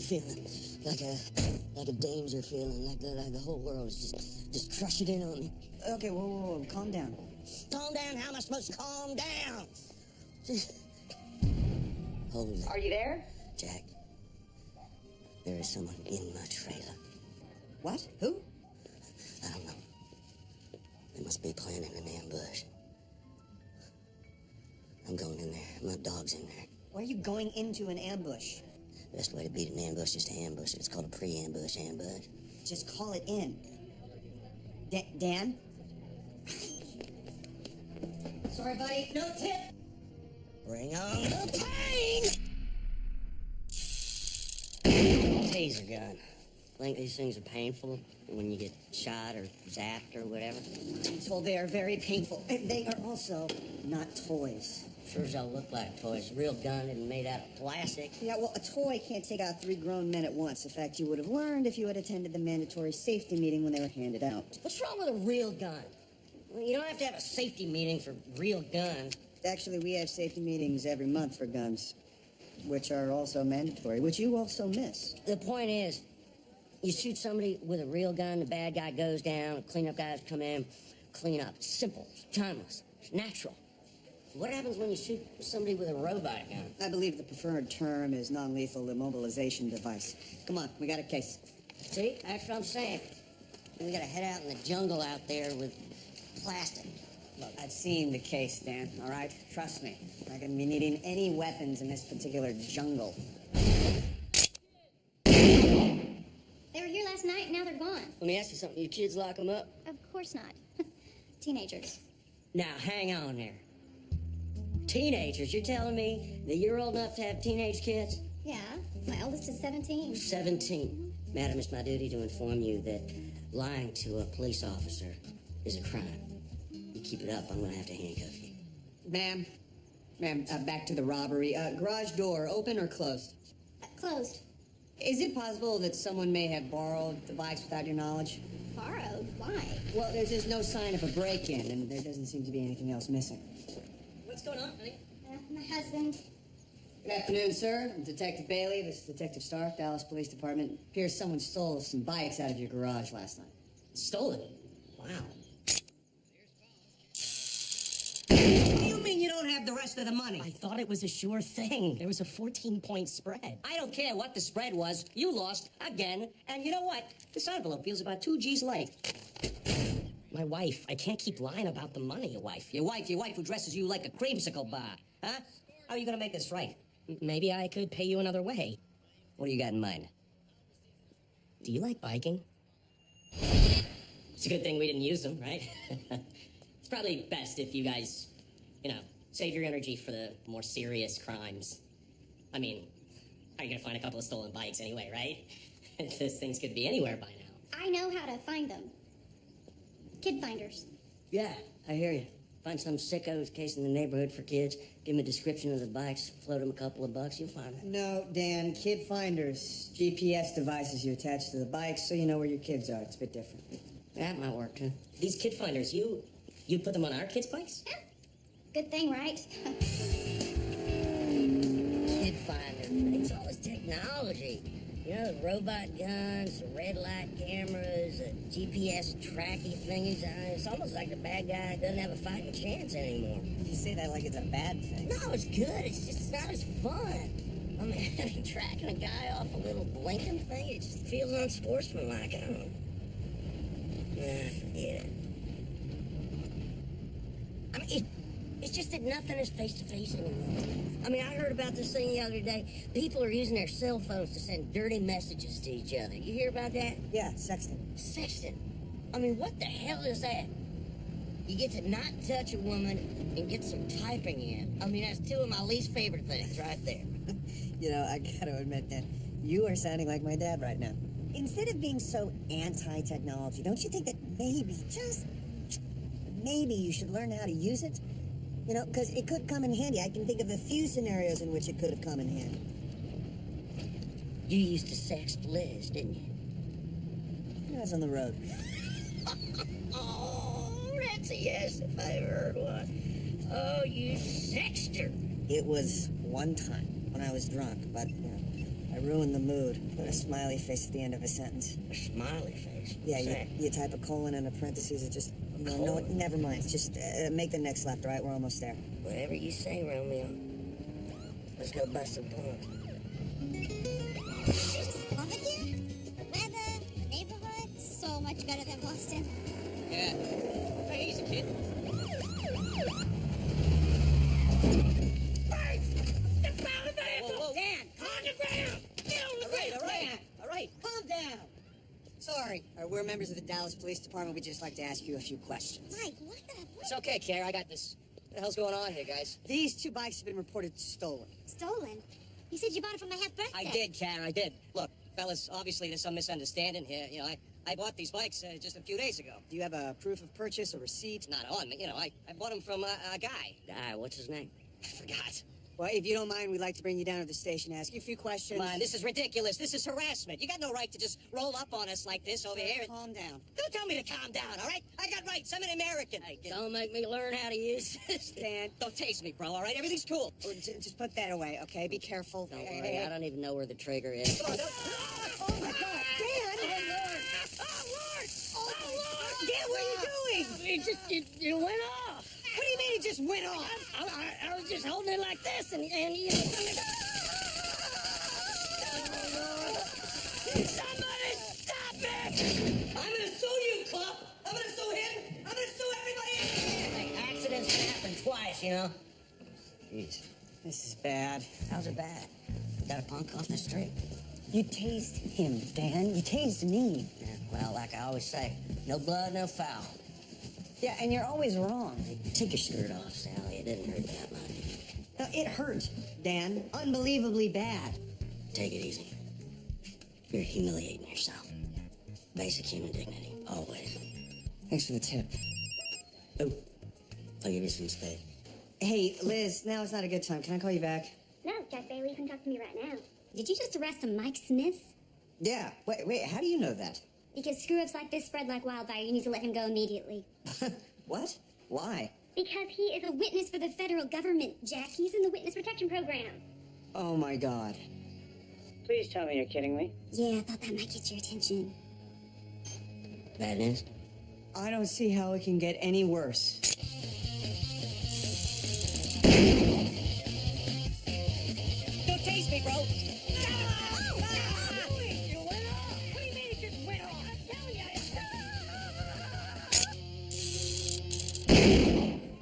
feeling, like a danger feeling, like the whole world is just crushing in on me. Okay, whoa, calm down. Calm down? How am I supposed to calm down? Holy. Are you there? Jack, there is someone in my trailer. What? Who? I don't know. They must be planning an ambush. I'm going in there. My dog's in there. Why are you going into an ambush? Best way to beat an ambush is to ambush it. It's called a pre-ambush ambush. Just call it in. Dan? Sorry, buddy. No tip. Bring on the pain! Taser gun. Think these things are painful when you get shot or zapped or whatever? I'm told they are very painful. They are also not toys. Sure as they'll look like toys. Real gun and made out of plastic. Yeah, well, a toy can't take out 3 grown men at once. In fact, you would have learned if you had attended the mandatory safety meeting when they were handed out. What's wrong with a real gun? Well, you don't have to have a safety meeting for real guns. Actually, we have safety meetings every month for guns, which are also mandatory, which you also miss. The point is, you shoot somebody with a real gun, the bad guy goes down, cleanup guys come in, clean up. It's simple, it's timeless, it's natural. What happens when you shoot somebody with a robot gun? I believe the preferred term is non-lethal immobilization device. Come on, we got a case. See, that's what I'm saying. We gotta head out in the jungle out there with plastic. Look, I've seen the case, Dan, all right? Trust me. I'm not gonna be needing any weapons in this particular jungle. They were here last night, now they're gone. Let me ask you something. You kids lock them up? Of course not. Teenagers. Now, hang on there. Teenagers? You're telling me that you're old enough to have teenage kids? Yeah, my oldest is 17. 17. Madam, it's my duty to inform you that lying to a police officer is a crime. You keep it up, I'm gonna have to handcuff you. Ma'am, back to the robbery. Garage door, open or closed? Closed. Is it possible that someone may have borrowed the bikes without your knowledge? Borrowed? Why? Well, there's just no sign of a break-in, and there doesn't seem to be anything else missing. What's going on, honey? My husband. Good afternoon, sir. I'm Detective Bailey. This is Detective Stark, Dallas Police Department. Appears someone stole some bikes out of your garage last night. Stole it? Wow. What do you mean you don't have the rest of the money? I thought it was a sure thing. There was a 14-point spread. I don't care what the spread was. You lost again. And you know what? This envelope feels about 2 G's late. My wife. I can't keep lying about the money. Your wife who dresses you like a creamsicle bar. Huh? How are you gonna make this right? Maybe I could pay you another way. What do you got in mind? Do you like biking? It's a good thing we didn't use them, right? It's probably best if you guys, save your energy for the more serious crimes. I mean, how are you gonna find a couple of stolen bikes anyway, right? Those things could be anywhere by now. I know how to find them. Kid finders. Yeah, I hear you. Find some sicko's case in the neighborhood for kids, give them a description of the bikes, float them a couple of bucks, you'll find them. No, Dan, kid finders. GPS devices you attach to the bikes so you know where your kids are. It's a bit different. That might work, too. These kid finders, you put them on our kids' bikes? Yeah. Good thing, right? Kid finders, it's all this technology. The robot guns, the red light cameras, the GPS tracky thingies. It's almost like the bad guy doesn't have a fighting chance anymore. You say that like it's a bad thing. No, it's good. It's just not as fun. I mean, tracking a guy off a little blinking thing, it just feels unsportsmanlike. I don't know. Nah, forget it. I mean, it's just that nothing is face-to-face anymore. I mean, I heard about this thing the other day. People are using their cell phones to send dirty messages to each other. You hear about that? Yeah, sexting. Sexting? I mean, what the hell is that? You get to not touch a woman and get some typing in. I mean, that's 2 of my least favorite things right there. I gotta admit that you are sounding like my dad right now. Instead of being so anti-technology, don't you think that maybe, just maybe you should learn how to use it? Because it could come in handy. I can think of a few scenarios in which it could have come in handy. You used to sext Liz, didn't you? I was on the road. Oh, that's a yes if I ever heard one. Oh, you sexted her. It was one time when I was drunk, but, I ruined the mood. Put a smiley face at the end of a sentence. A smiley face? Yeah, you type a colon and a parentheses. It just... No, never mind. Just make the next left, all right? We're almost there. Whatever you say, Romeo. Let's go bust some punk. Love it here. The weather, the neighborhood, so much better than Boston. Yeah. Hey, easy, kid. Hey! Get down the vehicle! Whoa, Dan! On the ground! Get on the vehicle! All right. Calm down. Sorry. We're members of the Dallas Police Department. We'd just like to ask you a few questions. Mike, what the... It's okay, Claire. I got this. What the hell's going on here, guys? These 2 bikes have been reported stolen. Stolen? You said you bought it for my half birthday. I did, Claire. I did. Look, fellas, obviously there's some misunderstanding here. You know, I bought these bikes just a few days ago. Do you have a proof of purchase, a receipt? Not on me. You know, I bought them from a guy. What's his name? I forgot. Well, if you don't mind, we'd like to bring you down to the station, ask you a few questions. Come on, this is ridiculous. This is harassment. You got no right to just roll up on us like this over here. Calm down. Don't tell me to calm down, all right? I got rights. I'm an American. Hey, don't make me learn how to use this. Dan. Don't tase me, bro, all right? Everything's cool. Just put that away, okay? Be careful. Don't worry. I don't even know where the trigger is. Oh, my God. Dan! Oh, Lord! Oh, Lord! Oh, Lord! Dan, what are you doing? It went off. What do you mean it just went off? I was just holding it like this, and you know... Somebody stop it! I'm gonna sue you, Club. I'm gonna sue him. I'm gonna sue everybody. Hey, accidents happen twice, you know. Jeez, this is bad. How's it bad? Got a punk off the street. You tased him, Dan. You tased me. Yeah, well, like I always say, no blood, no foul. Yeah, and you're always wrong. Take your shirt off, Sally. It didn't hurt that much. No, it hurt, Dan. Unbelievably bad. Take it easy. You're humiliating yourself. Basic human dignity, always. Thanks for the tip. Oh, I'll give you some space. Hey, Liz, now is not a good time. Can I call you back? No, Jack Bailey, you can talk to me right now. Did you just arrest a Mike Smith? Yeah. Wait, how do you know that? Because screw-ups like this spread like wildfire. You need to let him go immediately. What? Why? Because he is a witness for the federal government, Jack. He's in the witness protection program. Oh, my God. Please tell me you're kidding me. Yeah, I thought that might get your attention. Bad news? I don't see how it can get any worse. Don't taste me, bro.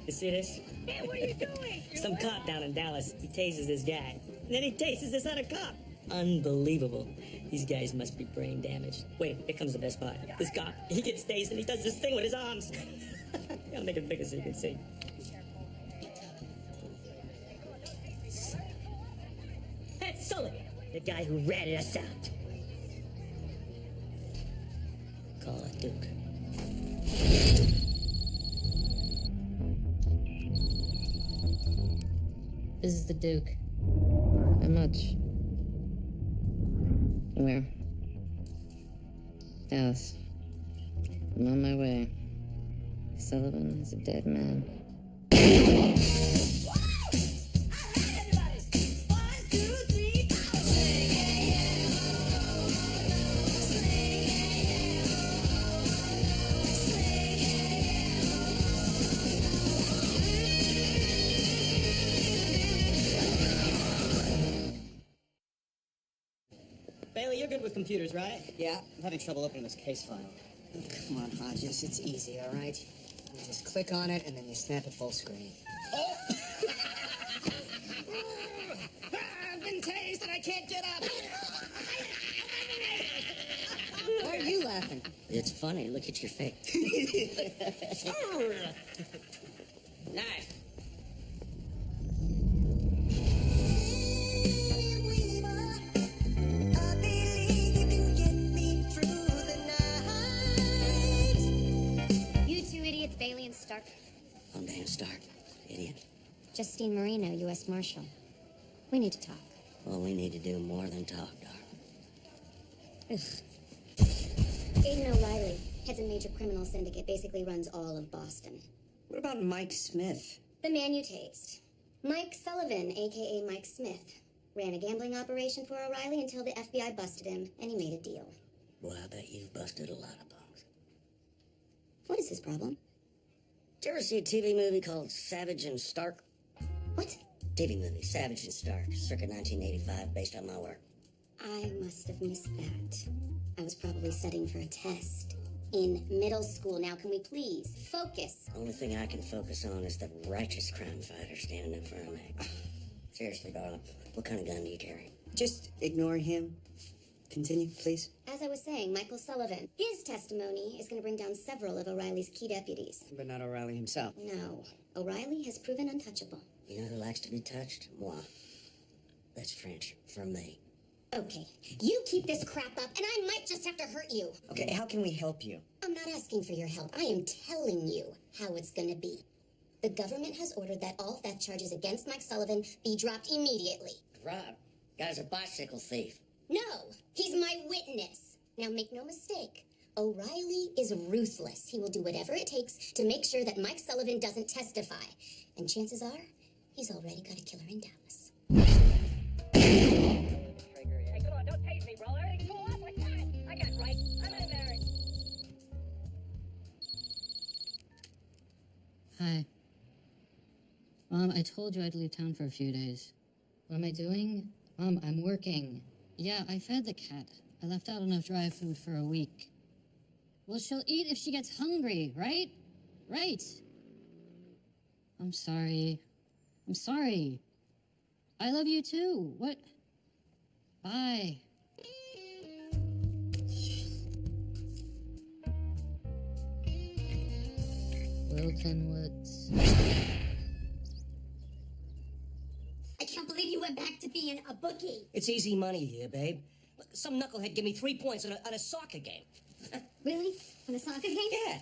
You see this? Hey, what are you doing? Some cop down in Dallas, he tases this guy. And then he tases this other cop. Unbelievable. These guys must be brain damaged. Wait, here comes the best part. This cop, he gets tased and he does this thing with his arms. I'll make it bigger so you can see. That's Sully, the guy who ratted us out. Call it Duke. This is the Duke. How much? Where? Dallas. I'm on my way. Sullivan is a dead man. Bailey, you're good with computers, right? Yeah. I'm having trouble opening this case file. Come on, Hodges. It's easy, all right? You just click on it, and then you snap it full screen. I've been tased and I can't get up. Why are you laughing? It's funny. Look at your face. Nice. You two idiots, Bailey and Stark. I'm Dan Stark, idiot. Justine Marino, U.S. Marshal. We need to talk. Well, we need to do more than talk, darling. Aiden O'Reilly heads a major criminal syndicate, basically runs all of Boston. What about Mike Smith? The man you tased. Mike Sullivan, a.k.a. Mike Smith. Ran a gambling operation for O'Reilly until the FBI busted him, and he made a deal. Boy, I bet you've busted a lot of punks. What is his problem? Did you ever see a TV movie called Savage and Stark? What? TV movie, Savage and Stark, circa 1985, based on my work. I must have missed that. I was probably studying for a test. In middle school. Now, can we please focus? The only thing I can focus on is the righteous crime fighter standing in front of me. Seriously, darling, what kind of gun do you carry? Just ignore him. Continue, please. As I was saying, Michael Sullivan. His testimony is going to bring down several of O'Reilly's key deputies. But not O'Reilly himself. No. O'Reilly has proven untouchable. You know who likes to be touched? Moi. That's French for me. Okay, you keep this crap up, and I might just have to hurt you. Okay, how can we help you? I'm not asking for your help. I am telling you how it's going to be. The government has ordered that all theft charges against Mike Sullivan be dropped immediately. Rob, guy's a bicycle thief. No, he's my witness. Now make no mistake, O'Reilly is ruthless. He will do whatever it takes to make sure that Mike Sullivan doesn't testify. And chances are, he's already got a killer in Dallas. Hey, come on, don't tase me, bro. Everything's going off like that. I got right. I'm unmarried. Hi. Mom, I told you I'd leave town for a few days. What am I doing? Mom, I'm working. Yeah, I fed the cat. I left out enough dry food for a week. Well, she'll eat if she gets hungry, right? Right. I'm sorry. I'm sorry. I love you too. What? Bye. Wilton Woods. I can't believe you went back to being a bookie. It's easy money here, babe. Some knucklehead gave me 3 points on a soccer game. Really? On a soccer game? Yeah.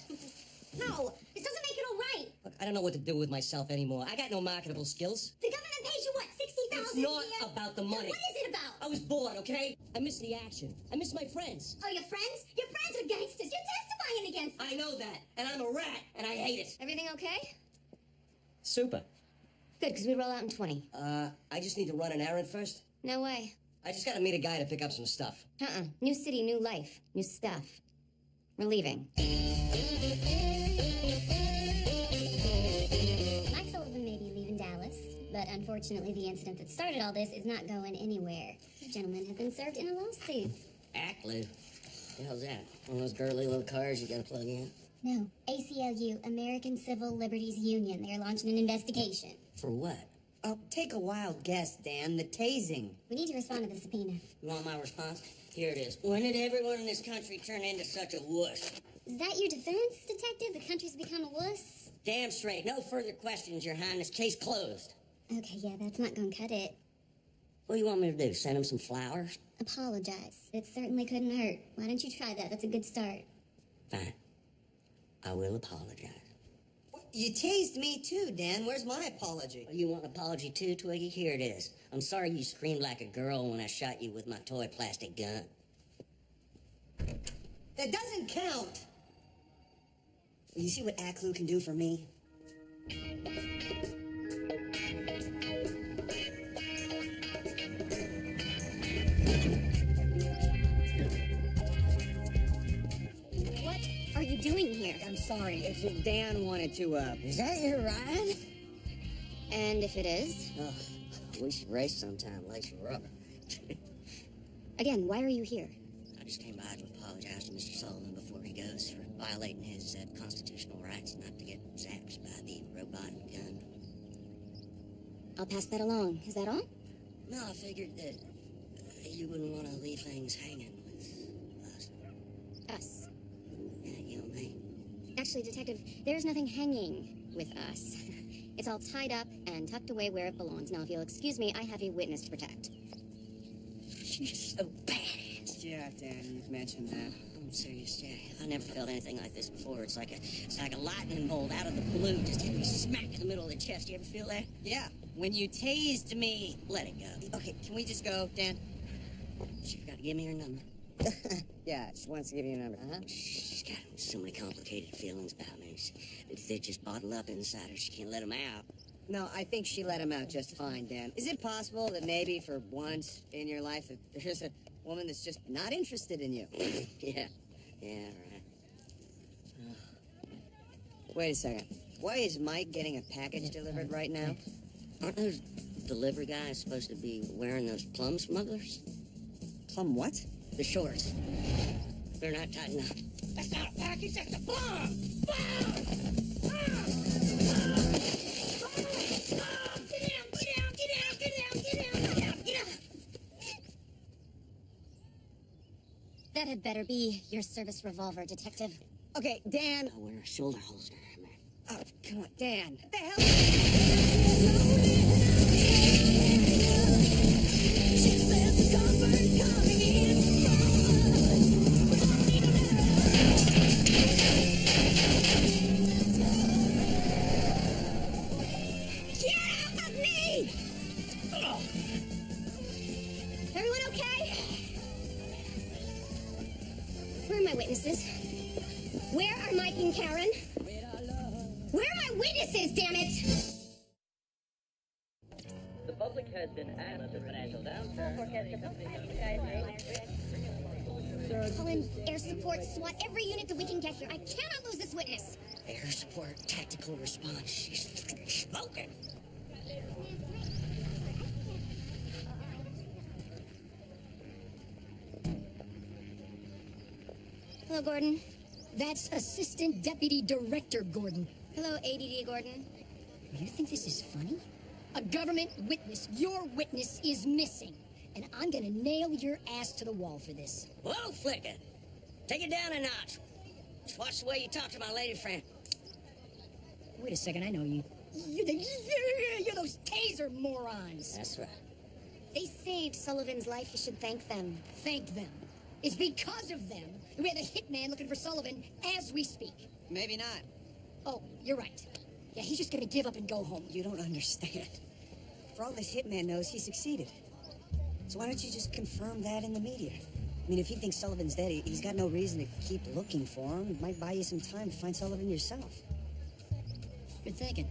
No, this doesn't make it all right. Look, I don't know what to do with myself anymore. I got no marketable skills. The government pays you what, $60,000 It's a year? not about the money. Then what is it about? I was bored, okay? I miss the action. I miss my friends. Oh, your friends? Your friends are gangsters. You're testifying against them. I know that. And I'm a rat, and I hate it. Everything okay? Super. Good, because we roll out in 20. I just need to run an errand first. No way. I just gotta meet a guy to pick up some stuff. New city, new life, new stuff. We're leaving. Mike Sullivan may be leaving Dallas, but unfortunately the incident that started all this is not going anywhere. The gentlemen have been served in a lawsuit. Ackley. What the hell's that? One of those girly little cars you gotta plug in? No, ACLU, American Civil Liberties Union. They're launching an investigation. For what? Oh, take a wild guess, Dan. The tasing. We need to respond to the subpoena. You want my response? Here it is. When did everyone in this country turn into such a wuss? Is that your defense, detective? The country's become a wuss? Damn straight. No further questions, Your Highness. Case closed. Okay, yeah, that's not gonna cut it. What do you want me to do? Send him some flowers? Apologize. It certainly couldn't hurt. Why don't you try that? That's a good start. Fine. I will apologize. You tased me too, Dan. Where's my apology? You want an apology too, Twiggy? Here it is. I'm sorry you screamed like a girl when I shot you with my toy plastic gun. That doesn't count. You see what Aklu can do for me? What are you doing here? I'm sorry. If Dan wanted to, Is that your ride? And if it is? Oh, we should race sometime. Lace your rubber. Again, why are you here? I just came by to apologize to Mr. Sullivan before he goes for violating his constitutional rights not to get zapped by the robot gun. I'll pass that along. Is that all? No, I figured that you wouldn't want to leave things hanging with us. Us. Yeah, you and me. Actually, Detective, there's nothing hanging with us. It's all tied up and tucked away where it belongs. Now, if you'll excuse me, I have a witness to protect. She's so badass. Yeah, Dan, you've mentioned that. I'm serious, Jay. I never felt anything like this before. It's like a lightning bolt out of the blue. Just hit me smack in the middle of the chest. You ever feel that? Yeah, when you tased me. Let it go. Okay, can we just go, Dan? She forgot to give me her number. Yeah, she wants to give you a number. She's got so many complicated feelings about me. They just bottle up inside her. She can't let them out. No, I think she let him out just fine, Dan. Is it possible that maybe for once in your life that there's a woman that's just not interested in you? Yeah, right. Wait a second. Why is Mike getting a package delivered right now? Aren't those delivery guys supposed to be wearing those plum smugglers? Plum what? The shorts. They're not tight enough. That's not a package, that's a plum! That had better be your service revolver, Detective. Okay, Dan. I'll wear a shoulder holster, man. Oh, come on, Dan. What the hell? Get off of me! Everyone okay? Where are my witnesses? Where are Mike and Karen? Where are my witnesses, damn it? The public has been asked to financial downturn. Call in air support, SWAT, every unit that we can get here. I cannot lose this witness. Air support, tactical response. She's smoking. Hello, Gordon. That's Assistant Deputy Director Gordon. Hello, ADD Gordon. You think this is funny? A government witness, your witness, is missing. And I'm gonna nail your ass to the wall for this. Whoa, Flicker. Take it down a notch. Just watch the way you talk to my lady friend. Wait a second, I know you. You're those taser morons. That's right. They saved Sullivan's life. You should thank them. Thank them. It's because of them that we have a hitman looking for Sullivan as we speak. Maybe not. Oh, you're right. Yeah, he's just gonna give up and go home. You don't understand. For all this hitman knows, he succeeded. So why don't you just confirm that in the media? I mean, if he thinks Sullivan's dead, he's got no reason to keep looking for him. It might buy you some time to find Sullivan yourself. Good thinking.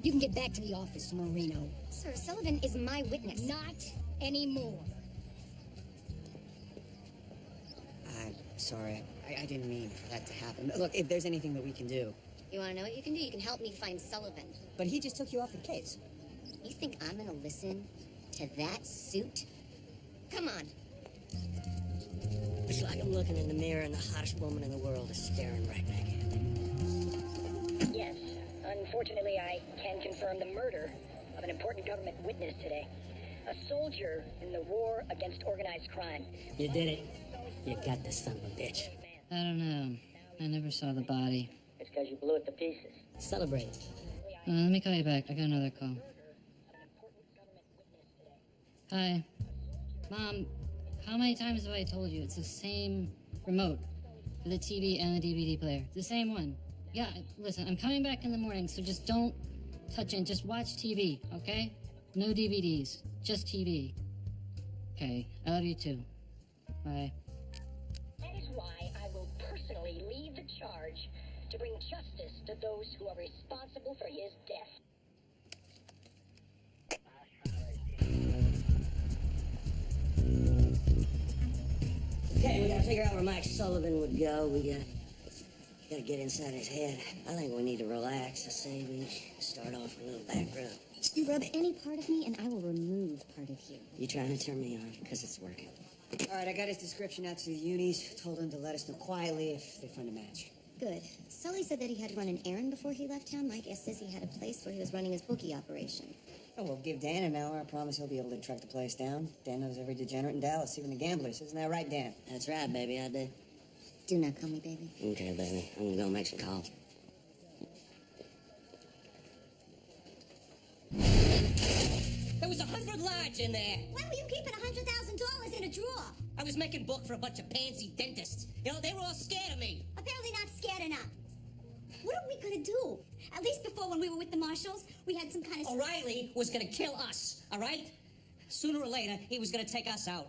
You can get back to the office, Marino. Sir, Sullivan is my witness. Not anymore. I'm sorry. I didn't mean for that to happen. Look, if there's anything that we can do. You want to know what you can do? You can help me find Sullivan. But he just took you off the case. You think I'm going to listen to that suit? Come on. It's like I'm looking in the mirror and the hottest woman in the world is staring right back at me. Yes, unfortunately, I can confirm the murder of an important government witness today. A soldier in the war against organized crime. You did it. You got the son of a bitch. I don't know. I never saw the body. It's because you blew it to pieces. Celebrate. Let me call you back. I got another call. Hi. Mom, how many times have I told you it's the same remote for the TV and the DVD player? The same one. Yeah, listen, I'm coming back in the morning, so just don't touch it. Just watch TV, okay? No DVDs. Just TV. Okay, I love you too. Bye. That is why I will personally lead the charge to bring justice to those who are responsible for his death. Okay, we gotta figure out where Mike Sullivan would go. We gotta get inside his head. I think we need to relax. I say we start off with a little back rub. You rub any part of me, and I will remove part of you. You trying to turn me on? Because it's working. All right, I got his description out to the unis. Told him to let us know quietly if they find a match. Good. Sully said that he had to run an errand before he left town. My guess is he had a place where he was running his bookie operation. Oh, well, give Dan an hour. I promise he'll be able to track the place down. Dan knows every degenerate in Dallas, even the gamblers. Isn't that right, Dan? That's right, baby, I do. Do not call me baby. Okay, baby. I'm gonna go make some calls. There was 100 large in there. Why were you keeping $100,000 in a drawer? I was making book for a bunch of pansy dentists. You know, they were all scared of me. Apparently not scared enough. What are we gonna do? At least before, when we were with the marshals, we had some kind of... O'Reilly was gonna kill us, all right? Sooner or later, he was gonna take us out.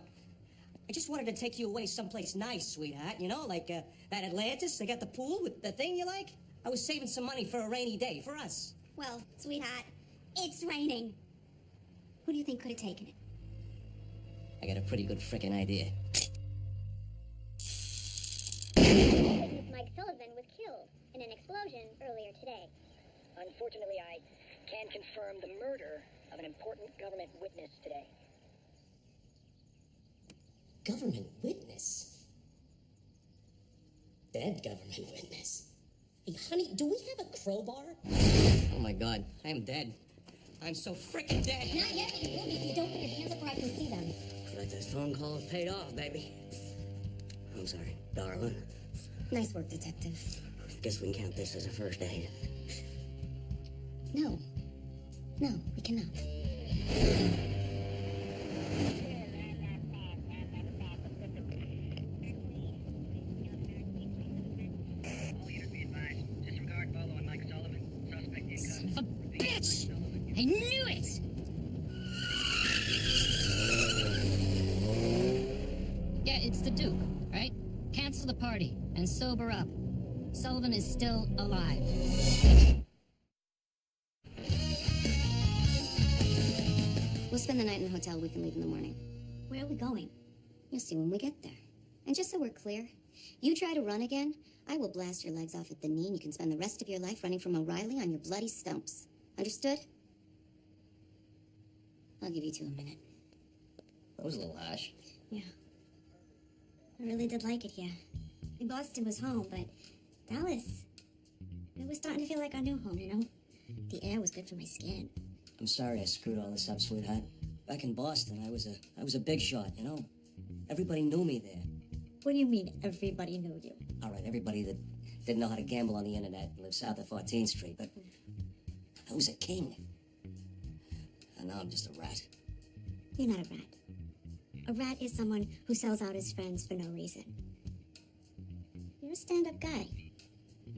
I just wanted to take you away someplace nice, sweetheart. You know, like that Atlantis. They got the pool with the thing you like. I was saving some money for a rainy day for us. Well, sweetheart, It's raining. Who do you think could have taken it? I got a pretty good frickin' idea. Mike Sullivan was killed in an explosion earlier today. Unfortunately, I can confirm the murder of an important government witness today. Government witness? Dead government witness. Hey, honey, do we have a crowbar? Oh my god, I am dead. I'm so frickin' dead. Not yet, but you will be if you don't put your hands up where I can see them. Looks like this phone call has paid off, baby. I'm sorry, darling. Nice work, Detective. Guess we can count this as a first aid. No. No, we cannot. Son of a bitch! I knew it! Yeah, it's the Duke, right? Cancel the party and sober up. Sullivan is still alive. We'll spend the night in the hotel. We can leave in the morning. Where are we going? You'll see when we get there. And just so we're clear, you try to run again, I will blast your legs off at the knee and you can spend the rest of your life running from O'Reilly on your bloody stumps. Understood? I'll give you 2 a minute. That was a little harsh. Yeah. I really did like it here. Boston was home, but Dallas, it was starting to feel like our new home, you know? The air was good for my skin. I'm sorry I screwed all this up, sweetheart. Back in Boston, I was a big shot, you know? Everybody knew me there. What do you mean, everybody knew you? All right, everybody that didn't know how to gamble on the internet and lived south of 14th Street, but I was a king. And now I'm just a rat. You're not a rat. A rat is someone who sells out his friends for no reason. You're a stand-up guy.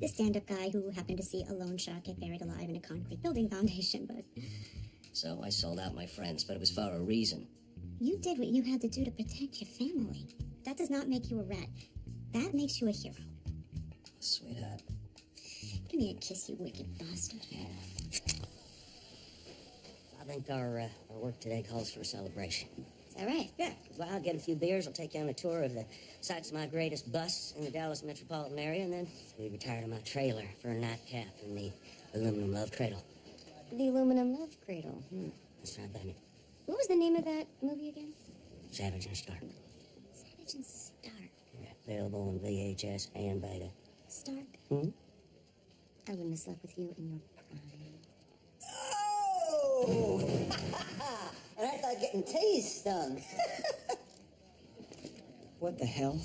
The stand-up guy who happened to see a loan shark get buried alive in a concrete building foundation, but... So I sold out my friends, but it was for a reason. You did what you had to do to protect your family. That does not make you a rat. That makes you a hero. Sweetheart. Give me a kiss, you wicked bastard. Yeah. I think our work today calls for a celebration. Is that right? Yeah. Well, I'll get a few beers. I'll take you on a tour of the sites of my greatest busts in the Dallas metropolitan area, and then we retire to my trailer for a nightcap in the aluminum love cradle. The aluminum love cradle. That's right, baby. What was the name of that movie again? Savage and Stark. Savage and Stark. Yeah, available on VHS and Beta. Stark? Hmm? I wouldn't have slept with you in your prime. Oh! And I thought getting tased stung. What the hell?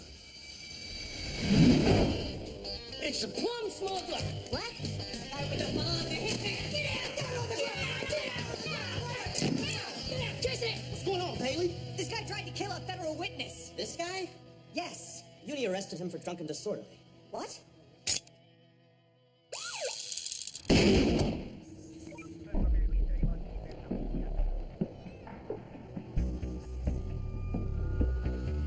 It's a plum smuggler! What? I with a bomb to hit me! Get out! Get out! Get out! Jason! What's going on, Bailey? This guy tried to kill a federal witness! This guy? Yes! Uni arrested him for drunken disorderly. What?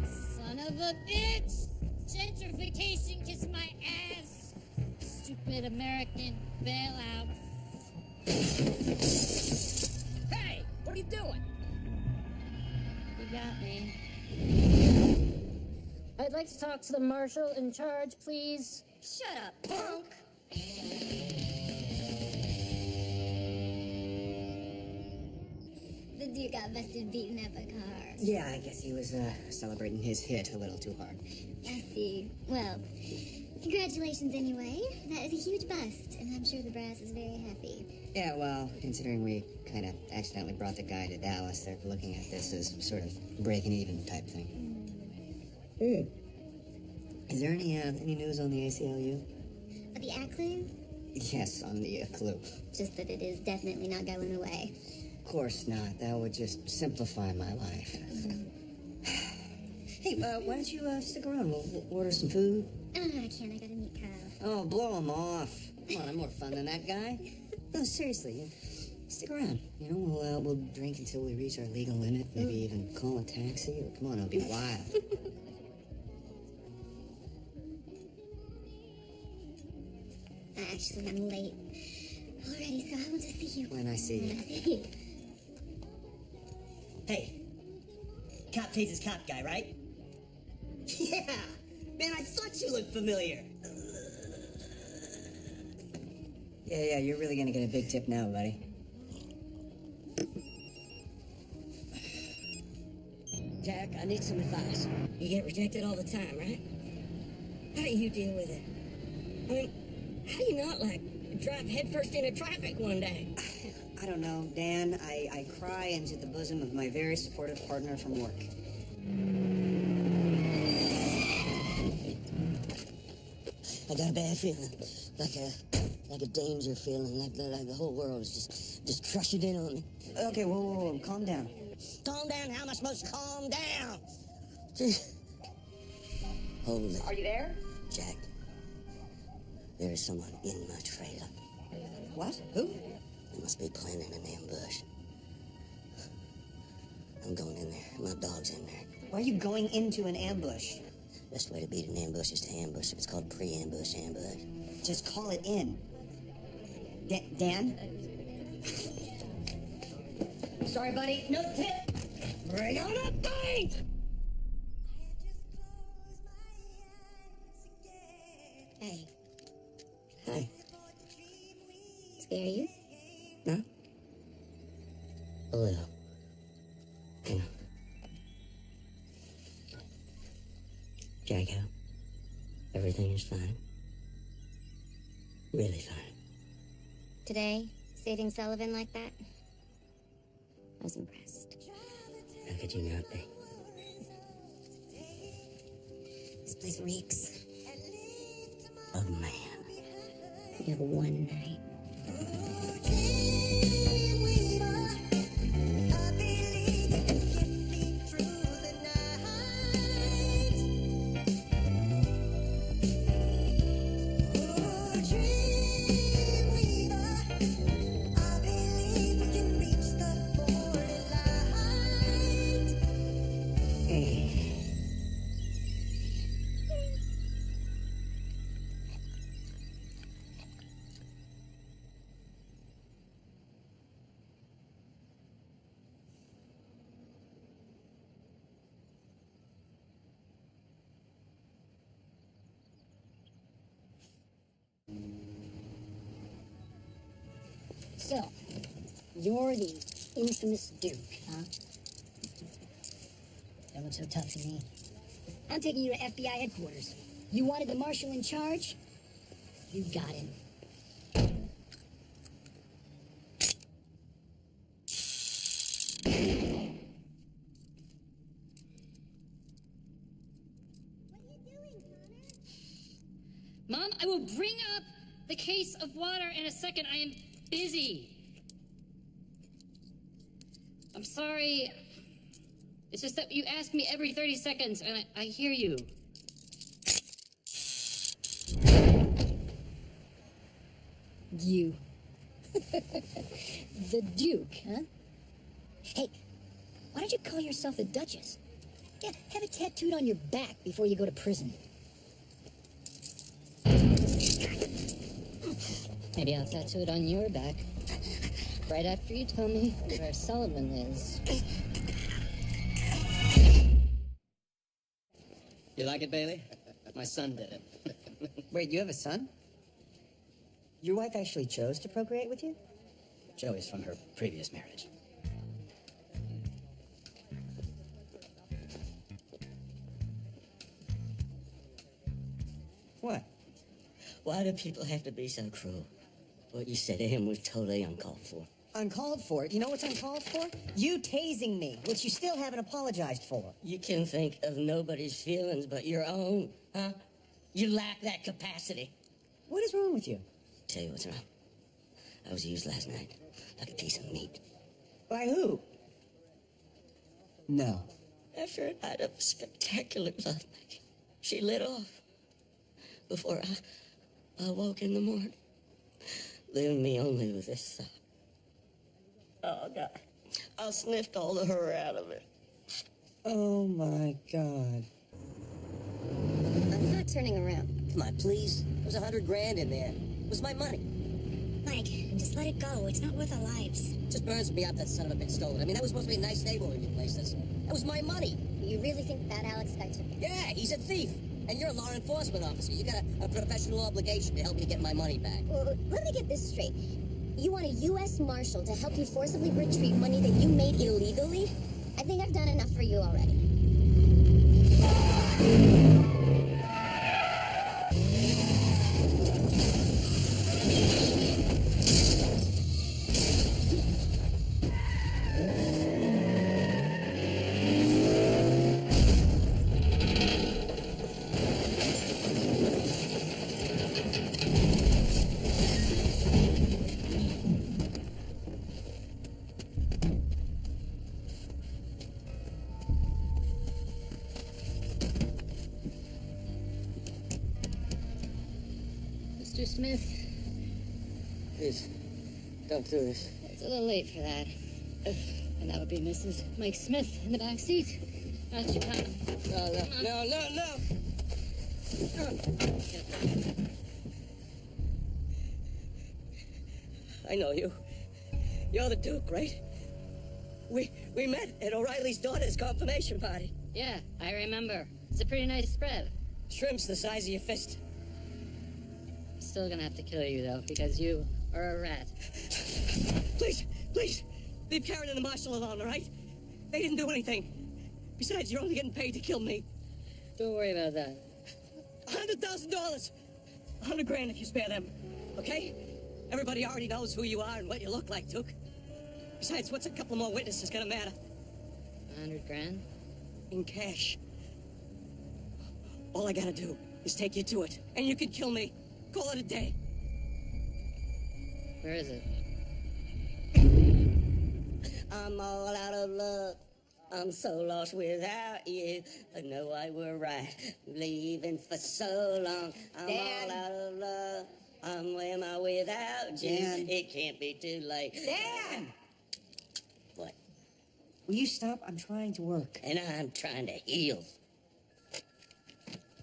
Son of a bitch! Gentrification kiss my ass! Stupid American bailout. Hey! What are you doing? You got me. I'd like to talk to the marshal in charge, please. Shut up, punk! The dude got busted beating up a car. Yeah, I guess he was celebrating his hit a little too hard. I see. Well, congratulations anyway. That is a huge bust, and I'm sure the brass is very happy. Yeah, well, considering we kind of accidentally brought the guy to Dallas, they're looking at this as sort of breaking even type thing. Is there any news on the ACLU? The ACLU? Yes, on the clue. Just that it is definitely not going away. Of course not. That would just simplify my life. Hey, why don't you stick around? We'll order some food. I can't. I gotta meet Kyle. Oh, blow him off. Come on, I'm more fun than that guy. No, seriously, stick around. You know, we'll drink until we reach our legal limit. Maybe even call a taxi. Come on, it'll be wild. Actually, I'm late already, so I will just see you. When I see you. Hey, cop tases cop guy, right? Yeah! Man, I thought you looked familiar. Yeah, you're really gonna get a big tip now, buddy. Jack, I need some advice. You get rejected all the time, right? How do you deal with it? I mean, how do you not, like, drive headfirst into traffic one day? I don't know, Dan. I cry into the bosom of my very supportive partner from work. I got a bad feeling, like a danger feeling, like the whole world is just crushing in on me. Okay, whoa, calm down. Calm down? How am I supposed to calm down? Hold it. Are you there? Jack, there is someone in my trailer. What? Who? They must be planning an ambush. I'm going in there. My dog's in there. Why are you going into an ambush? Best way to beat an ambush is to ambush. It's called pre-ambush ambush. Just call it in. Dan? Sorry, buddy. No tip. Bring on a thing! Hey, Hi. scare you? No? A little. Yeah. Jack out. Everything is fine. Really fine. Today, saving Sullivan like that? I was impressed. How could you not be? This place reeks. Of man. We have one night. So, you're the infamous Duke, huh? Don't look so tough to me. I'm taking you to FBI headquarters. You wanted the marshal in charge? You got him. Mom, I will bring up the case of water in a second. I am busy. I'm sorry. It's just that you ask me every 30 seconds, and I hear you. You. The Duke, huh? Hey, why don't you call yourself the Duchess? Yeah, have it tattooed on your back before you go to prison. Maybe I'll tattoo it on your back. Right after you tell me where Sullivan is. You like it, Bailey? My son did it. Wait, you have a son? Your wife actually chose to procreate with you? Joey's from her previous marriage. What? Why do people have to be so cruel? What you said to him was totally uncalled for. Uncalled for? You know what's uncalled for? You tasing me, which you still haven't apologized for. You can think of nobody's feelings but your own, huh? You lack that capacity. What is wrong with you? Tell you what's wrong. I was used last night like a piece of meat. By who? No. After a night of spectacular lovemaking, she lit off before I woke in the morning, leaving me only with this thought. Oh, God. I sniffed all of her out of it. Oh, my God. I'm not turning around. Come on, please. There was $100 grand in there. It was my money. Mike, just let it go. It's not worth our lives. Just burns me up that son of a bitch stole it. I mean, that was supposed to be a nice neighborhood you placed us. That was my money. You really think that Alex guy took it? Yeah, he's a thief. And you're a law enforcement officer. You got a professional obligation to help me get my money back. Well, let me get this straight. You want a U.S. Marshal to help you forcibly retrieve money that you made illegally? I think I've done enough for you already. Mr. Smith, Please, don't do this. it's a little late for that. And that would be Mrs. Mike Smith in the back seat. Not you, No. I know you. You're the Duke, right? We met at O'Reilly's daughter's confirmation party. Yeah, I remember. It's a pretty nice spread. Shrimps the size of your fist. Still gonna have to kill you, though, because you are a rat. Please, leave Karen and the marshal alone, all right? They didn't do anything. Besides, you're only getting paid to kill me. Don't worry about that. $100,000. $100,000 if you spare them, okay? Everybody already knows who you are and what you look like, Duke. Besides, what's a couple more witnesses gonna matter? 100 grand? In cash. All I gotta do is take you to it, and you can kill me. Call it a day. Where is it? I'm all out of love. I'm so lost without you. I know I were right, leaving for so long. I'm Dad. all out of love. Where am I without you? Dan. It can't be too late. Dan! What? Will you stop? I'm trying to work. And I'm trying to heal.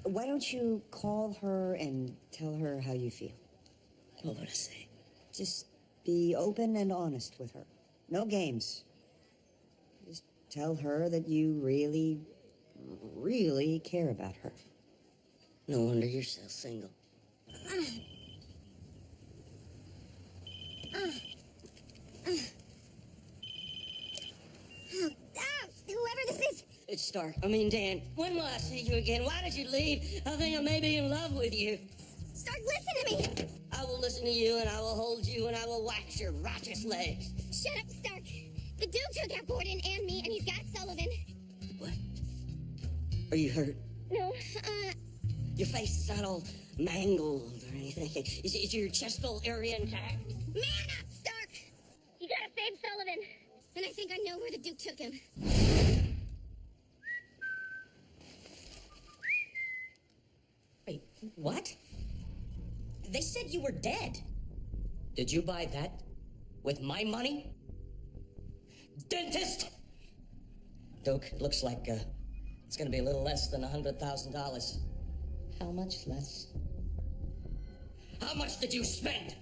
Why don't you call her and tell her how you feel? What would I say? Just be open and honest with her. No games. Just tell her that you really, really care about her. No wonder you're so single. Whoever this is, It's Stark. Dan. When will I see you again? Why did you leave? I think I may be in love with you. Stark, listen to me. I will listen to you, and I will hold you, and I will wax your righteous legs. Shut up, Stark. The dude took out Gordon and me, and he's got Sullivan. What? Are you hurt? No, Your face is not all mangled or anything. Is your chest all area intact? man up, Stark. You gotta save Sullivan. And I think I know where the Duke took him. Wait, what? They said you were dead. Did you buy that with my money? Dentist! Duke, looks like it's gonna be a little less than $100,000. How much less? How much did you spend?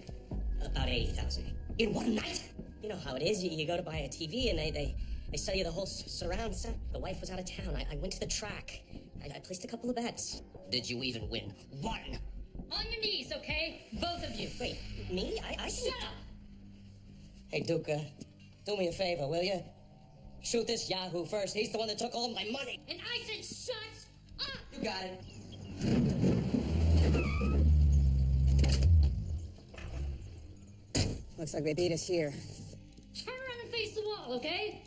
About 80,000. In one night? You know how it is. You go to buy a TV and they sell you the whole surround set. The wife was out of town. I went to the track. I placed a couple of bets. Did you even win one? On your knees, okay? Both of you. Wait, me? I Shut up! Hey, Duke, do me a favor, will you? Shoot this Yahoo first. He's the one that took all my money. And I said shut up! You got it. Looks like they beat us here. Turn around and face the wall, okay?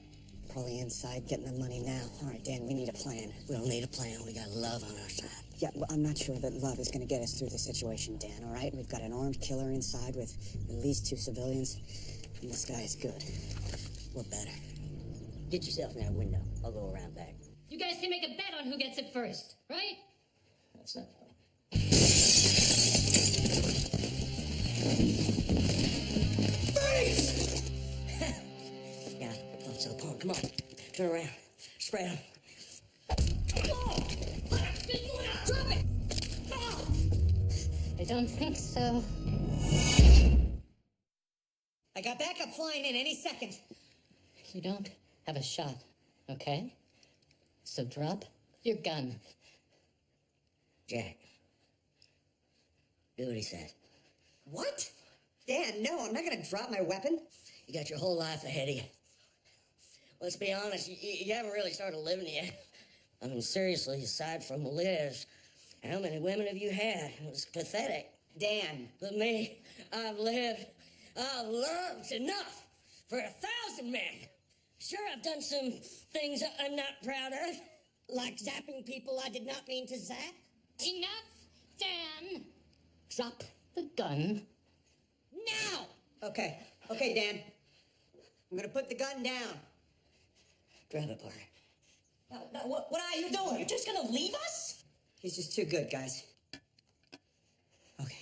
Probably inside getting the money now. All right, Dan, we need a plan. We don't need a plan. We got love on our side. Yeah, well, I'm not sure that love is going to get us through the situation, Dan, all right? We've got an armed killer inside with at least 2 civilians, and this guy is good. We're better. Get yourself in that window. I'll go around back. You guys can make a bet on who gets it first, right? That's not funny. Freeze! Yeah, thoughts of the palm. Come on. Turn around. Spread them. Oh! Drop it! Oh! I don't think so. got backup flying in any second. You don't have a shot, okay? So drop your gun. Jack, do what he says. What? Dan, no, I'm not gonna drop my weapon. You got your whole life ahead of you. Let's be honest, you haven't really started living yet. I mean, seriously, aside from Liz, how many women have you had? It was pathetic. Dan. But me, I've lived, I've loved enough for 1,000 men. Sure, I've done some things I'm not proud of, like zapping people I did not mean to zap. Enough, Dan! Drop the gun now! Okay, Dan. I'm gonna put the gun down. Grab it, Parker. Now, what are you doing? You're just gonna leave us? He's just too good, guys. Okay.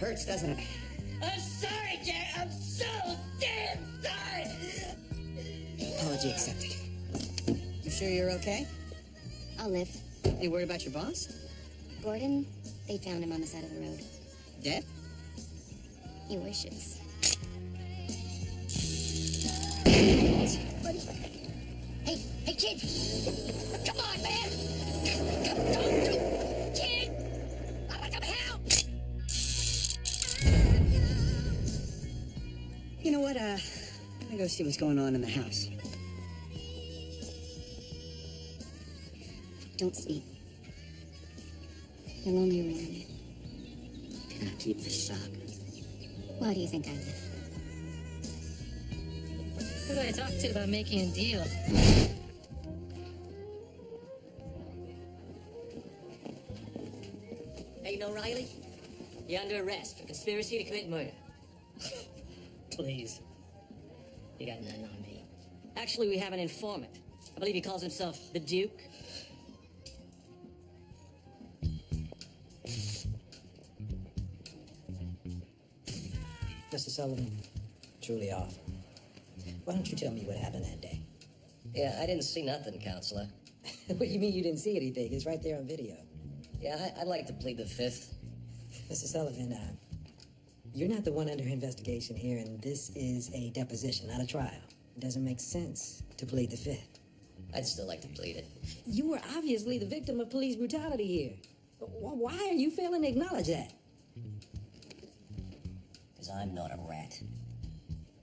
Hurts, doesn't it? I'm sorry, Jack. I'm so damn sorry. Apology accepted. You sure you're okay? I'll live. You worried about your boss? Gordon, they found him on the side of the road. Dead? He wishes. Hey, kid! Come on, man! Kid! I want some help! You know what, I'm gonna go see what's going on in the house. Don't sleep. You'll only ruin it. Can I keep this sock? Why do you think I live? Who did I talk to about making a deal? Hey, O'Reilly, you're under arrest for conspiracy to commit murder. Please. You got nothing on me. Actually, we have an informant. I believe he calls himself the Duke. Mr. Sullivan, truly awful. Why don't you tell me what happened that day? Yeah, I didn't see nothing, Counselor. What do you mean you didn't see anything? It's right there on video. Yeah, I'd like to plead the fifth. Mr. Sullivan, you're not the one under investigation here, and this is a deposition, not a trial. It doesn't make sense to plead the fifth. I'd still like to plead it. You were obviously the victim of police brutality here. Why are you failing to acknowledge that? Because I'm not a rat.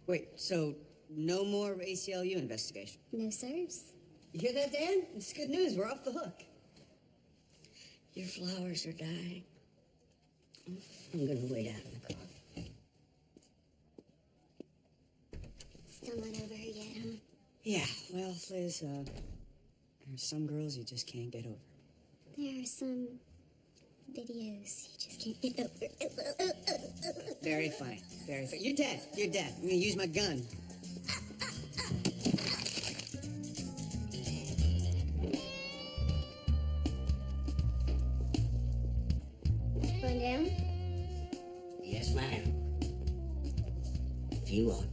Wait, so no more ACLU investigation? No, sirs. You hear that, Dan? It's good news. We're off the hook. Your flowers are dying. I'm gonna wait out in the car. Still not over her yet, huh? Yeah, well, Liz, there's some girls you just can't get over. There are some videos you just can't get over. Very funny. Very funny. You're dead. You're dead. I'm gonna use my gun. Going down? Yes, ma'am. If you want.